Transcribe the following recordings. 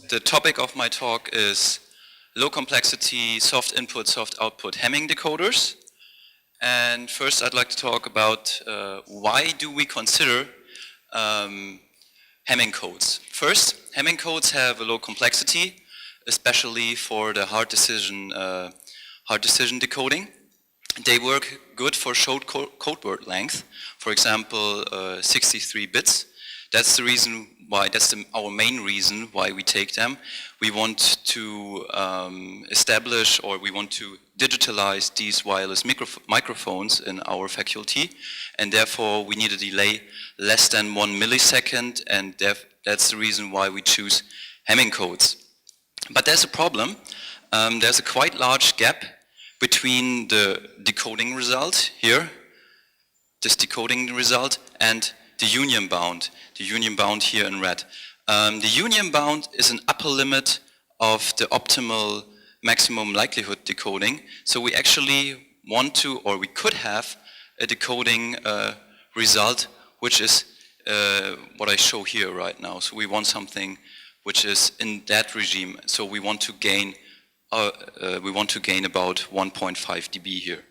the topic of my talk is low complexity, soft input, soft output Hamming decoders. And first I'd like to talk about why do we consider Hamming codes. First, Hamming codes have a low complexity, especially for the hard decision decoding. They work good for short code word length, for example 63 bits. That's the reason why, our main reason why we take them. We want to establish, or we want to digitalize these wireless microphones in our faculty, and therefore we need a delay less than 1 millisecond, and that's the reason why we choose Hamming codes. But there's a problem. There's a quite large gap between the decoding result here, this decoding result, and the union bound here in red. The union bound is an upper limit of the optimal maximum likelihood decoding. So we actually want to, or we could have, a decoding result which is what I show here right now. So we want something which is in that regime. So we want to gain about 1.5 dB here.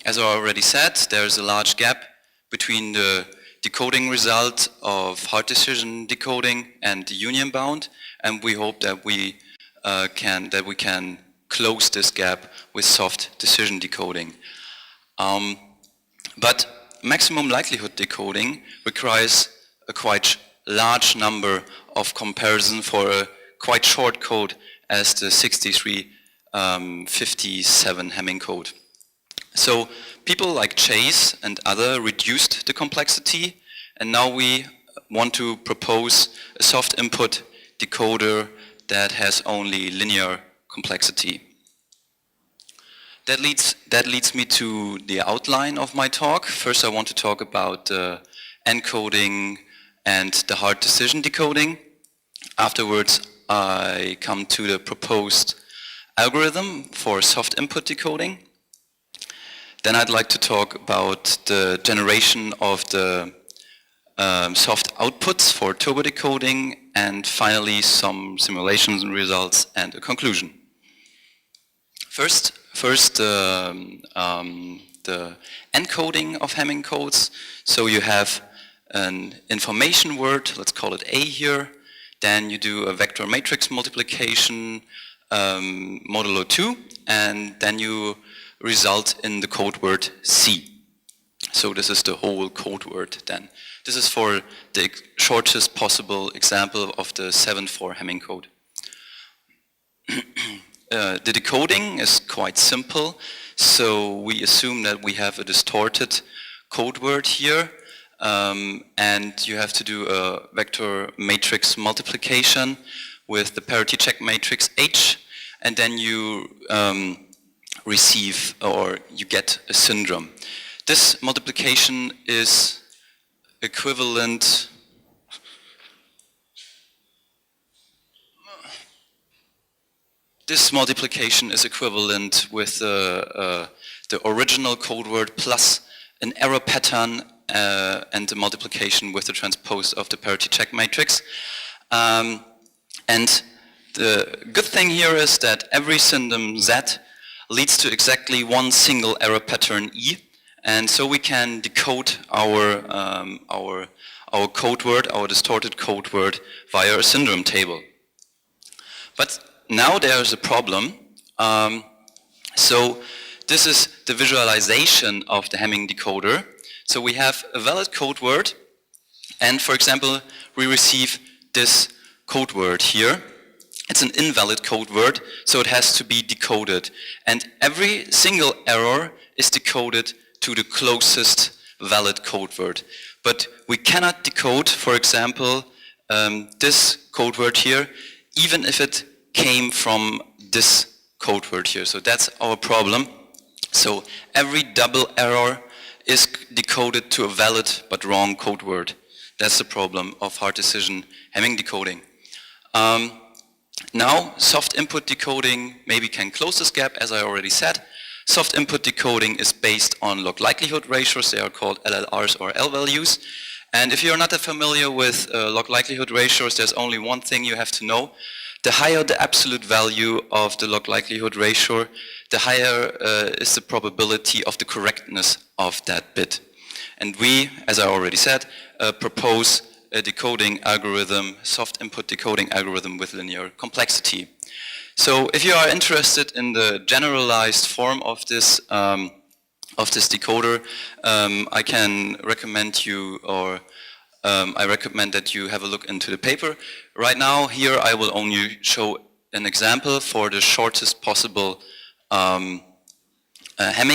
As I already said, there's a large gap between the decoding result of hard decision decoding and the union bound, and we hope that we can close this gap with soft decision decoding. But maximum likelihood decoding requires a quite large number of comparison for a quite short code as the 6357 Hamming code. So people like Chase and other reduced the complexity, and now we want to propose a soft input decoder that has only linear complexity. That leads me to the outline of my talk. First I want to talk about encoding and the hard decision decoding. Afterwards I come to the proposed algorithm for soft input decoding. Then I'd like to talk about the generation of the soft outputs for turbo decoding, and finally some simulations and results and a conclusion. First the encoding of Hamming codes. So you have an information word, let's call it A here, then you do a vector matrix multiplication modulo 2, and then you result in the code word C. So this is the whole code word then. This is for the shortest possible example of the 7/4 Hamming code. The decoding is quite simple. So we assume that we have a distorted code word here, and you have to do a vector matrix multiplication with the parity check matrix H, and then you receive, or you get, a syndrome. This multiplication is equivalent with the original code word plus an error pattern and the multiplication with the transpose of the parity check matrix. And the good thing here is that every syndrome Z leads to exactly one single error pattern E, and so we can decode our code word, our distorted code word, via a syndrome table. But now there's a problem. So this is the visualization of the Hamming decoder. So we have a valid code word, and for example we receive this code word here. It's an invalid code word, so it has to be decoded. And every single error is decoded to the closest valid code word. But we cannot decode, for example, this code word here, even if it came from this code word here. So that's our problem. So every double error is decoded to a valid but wrong code word. That's the problem of hard decision Hamming decoding. Now, soft input decoding maybe can close this gap, as I already said. Soft input decoding is based on log likelihood ratios. They are called LLRs or L values. And if you're not that familiar with log likelihood ratios, there's only one thing you have to know. The higher the absolute value of the log likelihood ratio, the higher is the probability of the correctness of that bit. And we, as I already said, propose a decoding algorithm, soft input decoding algorithm with linear complexity. So if you are interested in the generalized form of this decoder, I can recommend you, or I recommend that you have a look into the paper. Right now, here I will only show an example for the shortest possible Hamming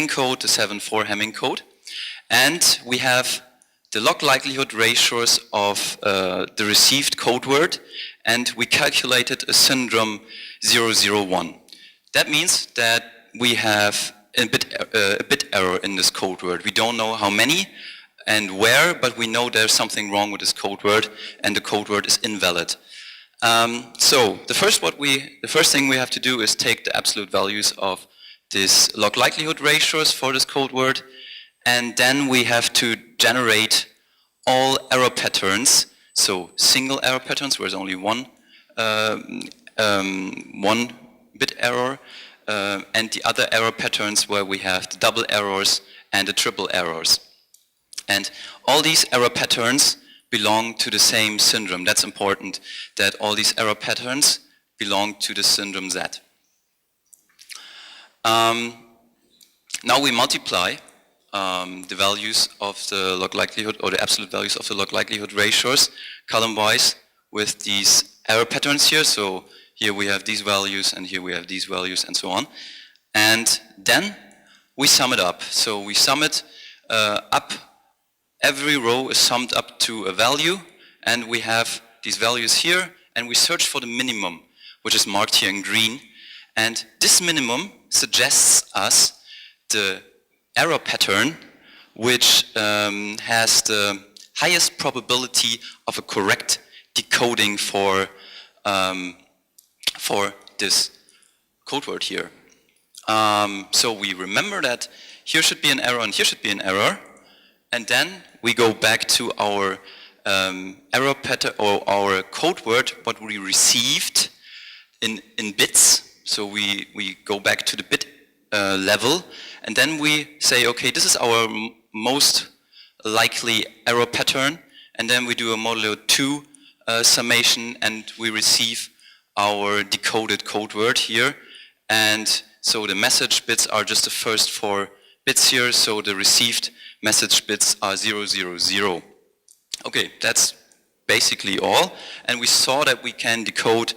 code, the 7-4 Hamming code. And we have the log likelihood ratios of the received code word, and we calculated a syndrome 001. That means that we have a bit error in this code word. We don't know how many and where, but we know there's something wrong with this code word, and the code word is invalid. So the first thing we have to do is take the absolute values of this log likelihood ratios for this code word, and then we have to generate all error patterns. So single error patterns, where there's only one bit error, and the other error patterns where we have the double errors and the triple errors. And all these error patterns belong to the same syndrome. That's important, that all these error patterns belong to the syndrome Z. Now we multiply the values of the log likelihood, or the absolute values of the log likelihood ratios, column-wise, with these error patterns here. So here we have these values, and here we have these values, and so on. And then we sum it up. So we sum it up. Every row is summed up to a value, and we have these values here, and we search for the minimum, which is marked here in green. And this minimum suggests us the error pattern which has the highest probability of a correct decoding for this code word here. So we remember that here should be an error and here should be an error, and then we go back to our error pattern, or our code word, what we received in bits. So we go back to the bit level, and then we say, okay, this is our most likely error pattern, and then we do a modulo 2 summation, and we receive our decoded code word here. And so the message bits are just the first 4 bits here, so the received message bits are 000. Okay, that's basically all, and we saw that we can decode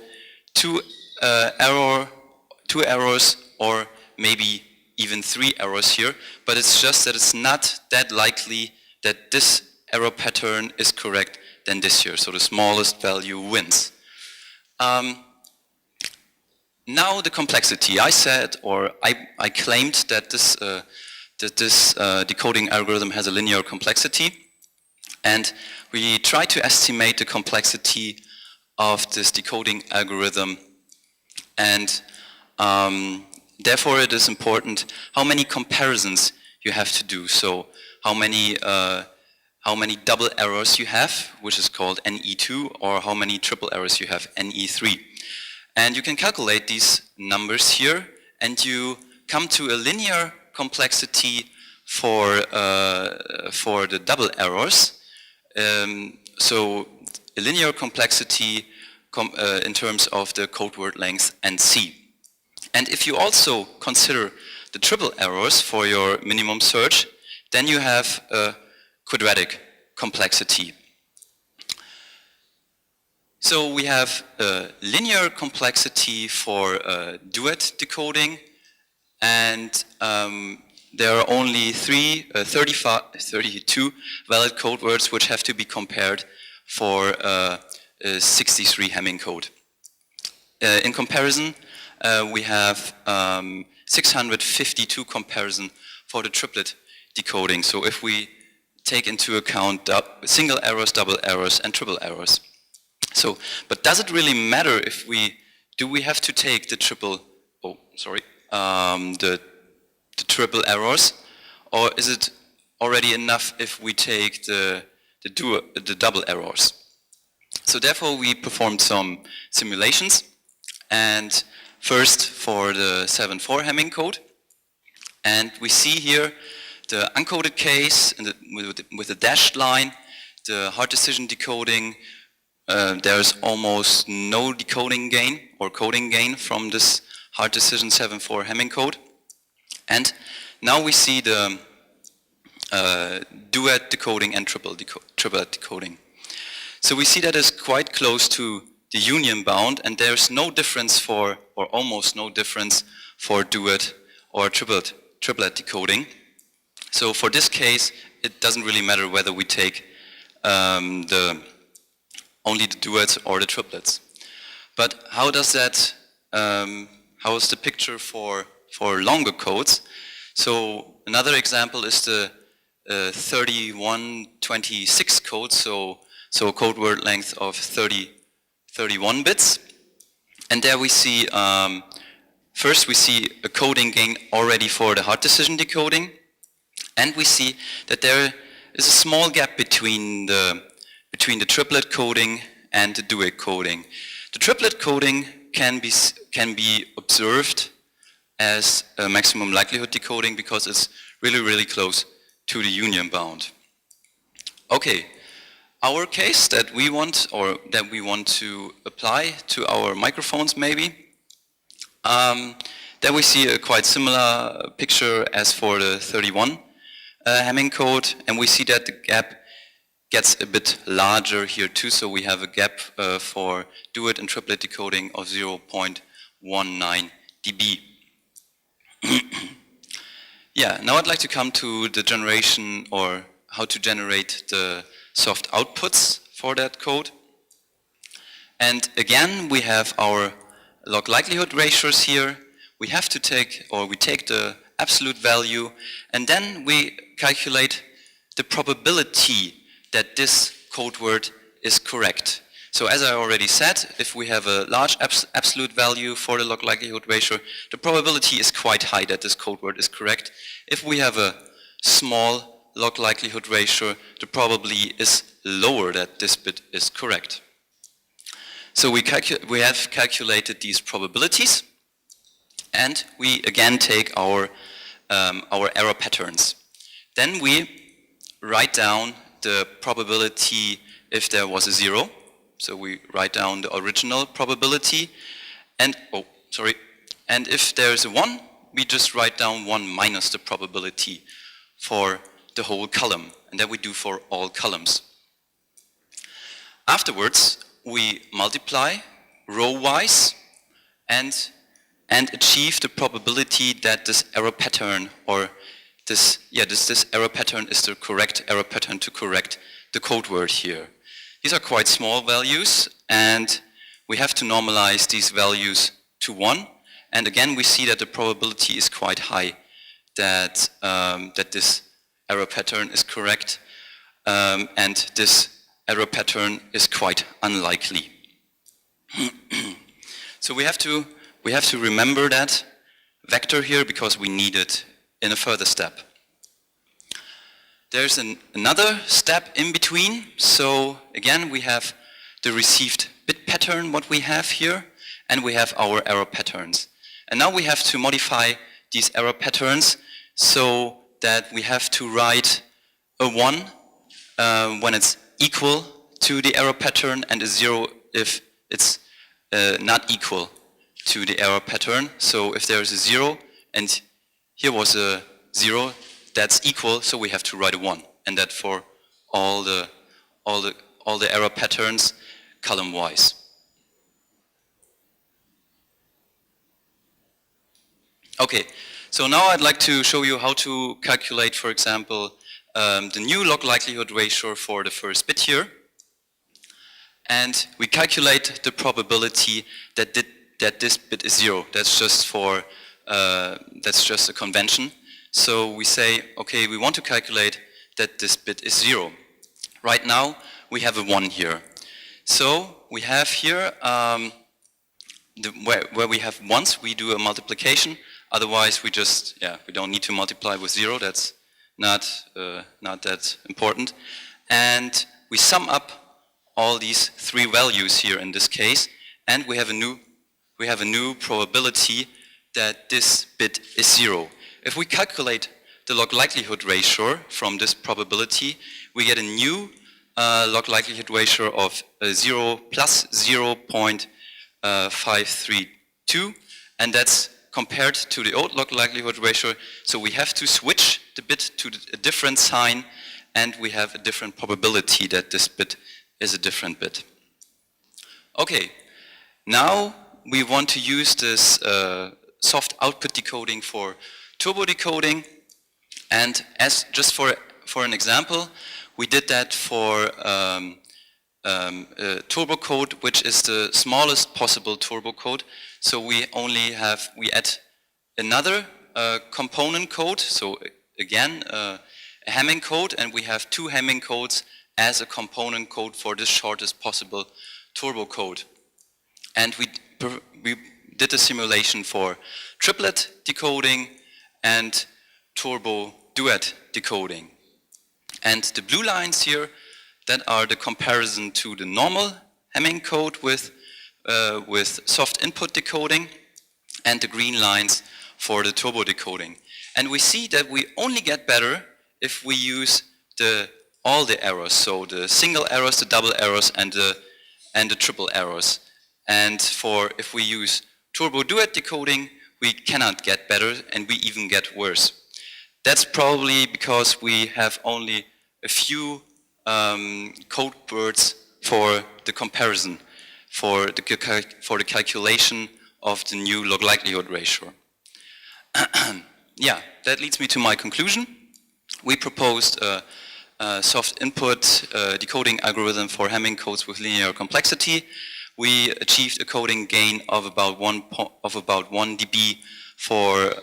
two errors, or maybe even 3 errors here, but it's just that it's not that likely that this error pattern is correct than this here, so the smallest value wins. Now the complexity. I said, or I claimed that this decoding algorithm has a linear complexity, and we try to estimate the complexity of this decoding algorithm, and therefore it is important how many comparisons you have to do. So how many double errors you have, which is called NE2, or how many triple errors you have, NE3. And you can calculate these numbers here, and you come to a linear complexity for the double errors. So a linear complexity in terms of the code word length NC. And if you also consider the triple errors for your minimum search, then you have a quadratic complexity. So we have a linear complexity for duet decoding, and there are only 32 valid code words which have to be compared for a 63 Hamming code. In comparison, we have 652 comparison for the triplet decoding. So if we take into account single errors, double errors, and triple errors. So, but does it really matter if do we have to take the triple errors, or is it already enough if we take the the double errors. So therefore we performed some simulations, and first for the 7.4 Hamming code, and we see here the uncoded case with the dashed line, the hard decision decoding. There's almost no decoding gain or coding gain from this hard decision 7.4 Hamming code. And now we see the duet decoding and triplet decoding. So we see that is quite close to the union bound, and there's no difference for, or almost no difference for duet or triplet decoding. So for this case, it doesn't really matter whether we take only the duets or the triplets. But how does that, how is the picture for longer codes? So another example is the 3126 code, so a code word length of 31 bits. And there we see, first we see a coding gain already for the hard decision decoding, and we see that there is a small gap between the triplet coding and the duet coding. The triplet coding can be observed as a maximum likelihood decoding because it's really close to the union bound. Okay, our case that we want to apply to our microphones maybe, there we see a quite similar picture as for the 31 Hamming code, and we see that the gap gets a bit larger here too, so we have a gap for duet and triplet decoding of 0.19 dB. Yeah, now I'd like to come to the generation, or how to generate the soft outputs for that code. And again, we have our log likelihood ratios here. We have to take, or we take the absolute value, and then we calculate the probability that this code word is correct. So as I already said, if we have a large absolute value for the log likelihood ratio, the probability is quite high that this code word is correct. If we have a small log likelihood ratio, the probability is lower that this bit is correct. So we have calculated these probabilities, and we again take our error patterns. Then we write down the probability if there was a 0. So we write down the original probability, and and if there is a 1, we just write down 1 minus the probability for the whole column, and that we do for all columns. Afterwards, we multiply row-wise and achieve the probability that this error pattern, or this error pattern is the correct error pattern to correct the code word here. These are quite small values, and we have to normalize these values to 1. And again, we see that the probability is quite high that this error pattern is correct, and this error pattern is quite unlikely. So we have to remember that vector here because we need it in a further step. There's another step in between. So again, we have the received bit pattern, what we have here, and we have our error patterns. And now we have to modify these error patterns so that we have to write a 1 when it's equal to the error pattern, and a 0 if it's not equal to the error pattern. So if there is a 0 and here was a 0, that's equal, so we have to write a 1, and that for all the error patterns column-wise. Okay, so now I'd like to show you how to calculate, for example, the new log likelihood ratio for the first bit here. And we calculate the probability that this bit is 0. That's just for that's just a convention. So we say, okay, we want to calculate that this bit is 0. Right now we have a 1 here. So we have here where we have ones, we do a multiplication. Otherwise, we just we don't need to multiply with 0. That's not that important. and we sum up all these three values here in this case, and we have a new probability that this bit is 0. If we calculate the log likelihood ratio from this probability, we get a new log likelihood ratio of 0 plus 0.532, and that's compared to the old log likelihood ratio. So we have to switch the bit to a different sign, and we have a different probability that this bit is a different bit. Okay, now we want to use this soft output decoding for turbo decoding, and as just for an example, we did that for turbo code, which is the smallest possible turbo code. So we add another component code, so again a Hamming code, and we have two Hamming codes as a component code for the shortest possible turbo code. And we did a simulation for triplet decoding and turbo duet decoding. And the blue lines here, that are the comparison to the normal Hamming code with soft input decoding, and the green lines for the turbo decoding. And we see that we only get better if we use all the errors, so the single errors, the double errors, and the triple errors. And if we use turbo duet decoding, we cannot get better, and we even get worse. That's probably because we have only a few code words for the comparison, for the calculation of the new log likelihood ratio. Yeah, that leads me to my conclusion. We proposed a soft input decoding algorithm for Hamming codes with linear complexity. We achieved a coding gain of about 1 dB for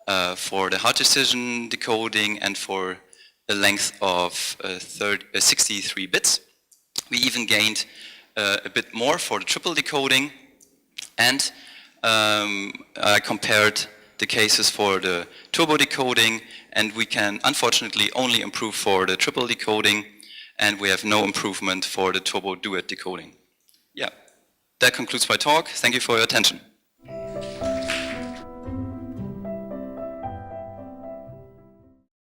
the hard decision decoding, and for a length of 63 bits. We even gained a bit more for the triple decoding, and I compared the cases for the turbo decoding, and we can unfortunately only improve for the triple decoding, and we have no improvement for the turbo duet decoding. Yeah, that concludes my talk. Thank you for your attention.